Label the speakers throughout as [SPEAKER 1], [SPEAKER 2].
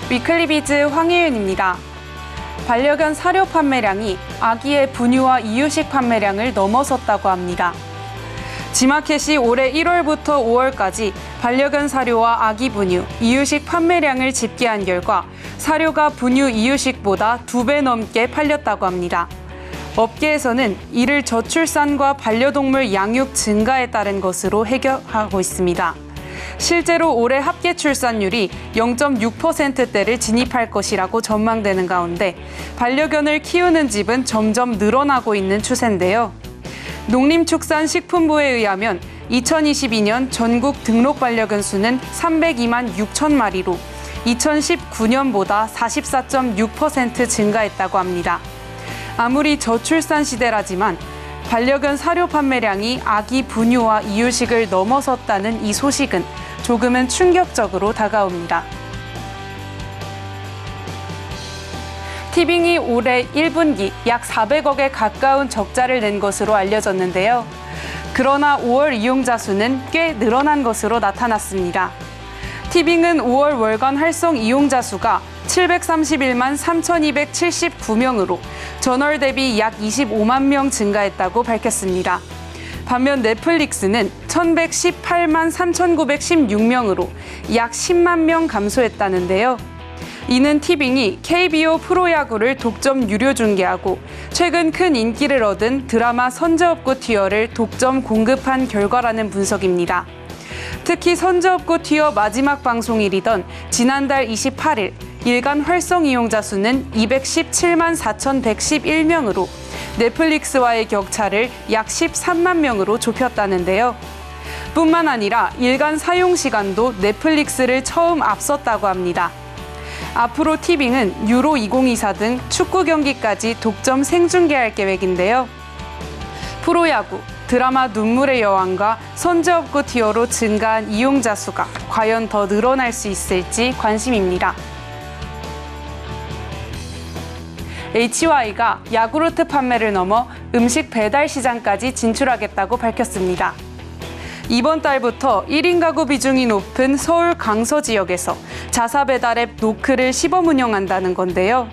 [SPEAKER 1] 위클리비즈 황혜윤입니다. 반려견 사료 판매량이 아기의 분유와 이유식 판매량을 넘어섰다고 합니다. 지마켓이 올해 1월부터 5월까지 반려견 사료와 아기 분유, 이유식 판매량을 집계한 결과 사료가 분유, 이유식보다 2배 넘게 팔렸다고 합니다. 업계에서는 이를 저출산과 반려동물 양육 증가에 따른 것으로 해결하고 있습니다. 실제로 올해 합계 출산율이 0.6%대를 진입할 것이라고 전망되는 가운데 반려견을 키우는 집은 점점 늘어나고 있는 추세인데요. 농림축산식품부에 의하면 2022년 전국 등록 반려견 수는 302만 6천 마리로 2019년보다 44.6% 증가했다고 합니다. 아무리 저출산 시대라지만 반려견 사료 판매량이 아기 분유와 이유식을 넘어섰다는 이 소식은 조금은 충격적으로 다가옵니다. 티빙이 올해 1분기 약 400억에 가까운 적자를 낸 것으로 알려졌는데요. 그러나 5월 이용자 수는 꽤 늘어난 것으로 나타났습니다. 티빙은 5월 월간 활성 이용자 수가 731만 3,279명으로 전월 대비 약 25만 명 증가했다고 밝혔습니다. 반면 넷플릭스는 1,118만 3,916명으로 약 10만 명 감소했다는데요. 이는 티빙이 KBO 프로야구를 독점 유료 중계하고 최근 큰 인기를 얻은 드라마 선제업고 티어를 독점 공급한 결과라는 분석입니다. 특히 선제업고 티어 마지막 방송일이던 지난달 28일 일간 활성 이용자 수는 217만 4,111명으로 넷플릭스와의 격차를 약 13만 명으로 좁혔다는데요. 뿐만 아니라 일간 사용 시간도 넷플릭스를 처음 앞섰다고 합니다. 앞으로 티빙은 유로 2024 등 축구 경기까지 독점 생중계할 계획인데요. 프로야구, 드라마 눈물의 여왕과 선제업고 티어로 증가한 이용자 수가 과연 더 늘어날 수 있을지 관심입니다. HY가 야구르트 판매를 넘어 음식 배달 시장까지 진출하겠다고 밝혔습니다. 이번 달부터 1인 가구 비중이 높은 서울 강서 지역에서 자사 배달 앱 노크를 시범 운영한다는 건데요.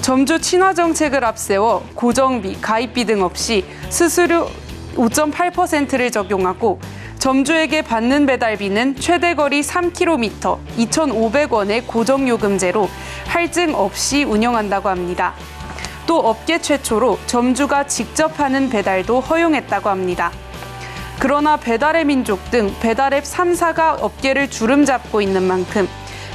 [SPEAKER 1] 점주 친화 정책을 앞세워 고정비, 가입비 등 없이 수수료 5.8%를 적용하고 점주에게 받는 배달비는 최대 거리 3km 2,500원의 고정요금제로 할증 없이 운영한다고 합니다. 또 업계 최초로 점주가 직접 하는 배달도 허용했다고 합니다. 그러나 배달의 민족 등 배달앱 3사가 업계를 주름잡고 있는 만큼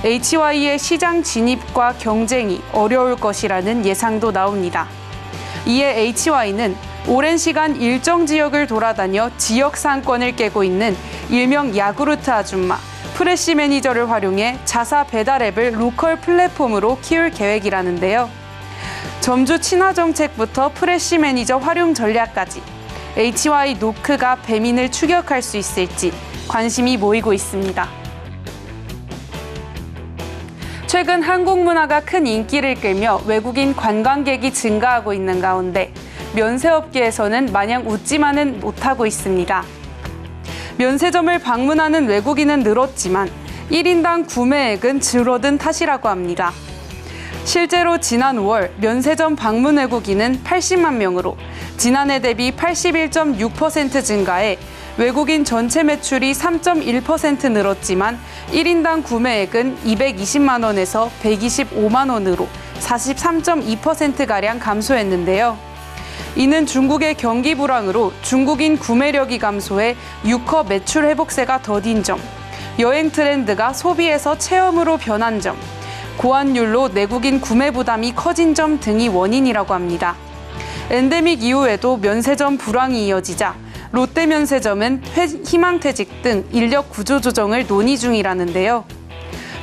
[SPEAKER 1] HY의 시장 진입과 경쟁이 어려울 것이라는 예상도 나옵니다. 이에 HY는 오랜 시간 일정 지역을 돌아다녀 지역 상권을 깨고 있는 일명 야구르트 아줌마, 프레시 매니저를 활용해 자사 배달 앱을 로컬 플랫폼으로 키울 계획이라는데요. 점주 친화 정책부터 프레시 매니저 활용 전략까지 HY 노크가 배민을 추격할 수 있을지 관심이 모이고 있습니다. 최근 한국 문화가 큰 인기를 끌며 외국인 관광객이 증가하고 있는 가운데 면세업계에서는 마냥 웃지만은 못하고 있습니다. 면세점을 방문하는 외국인은 늘었지만 1인당 구매액은 줄어든 탓이라고 합니다. 실제로 지난 5월 면세점 방문 외국인은 80만 명으로 지난해 대비 81.6% 증가해 외국인 전체 매출이 3.1% 늘었지만 1인당 구매액은 220만 원에서 125만 원으로 43.2%가량 감소했는데요. 이는 중국의 경기 불황으로 중국인 구매력이 감소해 유커 매출 회복세가 더딘 점, 여행 트렌드가 소비에서 체험으로 변한 점, 고환율로 내국인 구매 부담이 커진 점 등이 원인이라고 합니다. 엔데믹 이후에도 면세점 불황이 이어지자 롯데 면세점은 희망퇴직 등 인력 구조 조정을 논의 중이라는데요.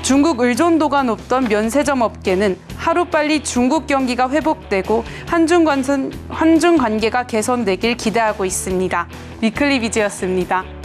[SPEAKER 1] 중국 의존도가 높던 면세점 업계는 하루빨리 중국 경기가 회복되고 한중 관계가 개선되길 기대하고 있습니다. 위클리비즈였습니다.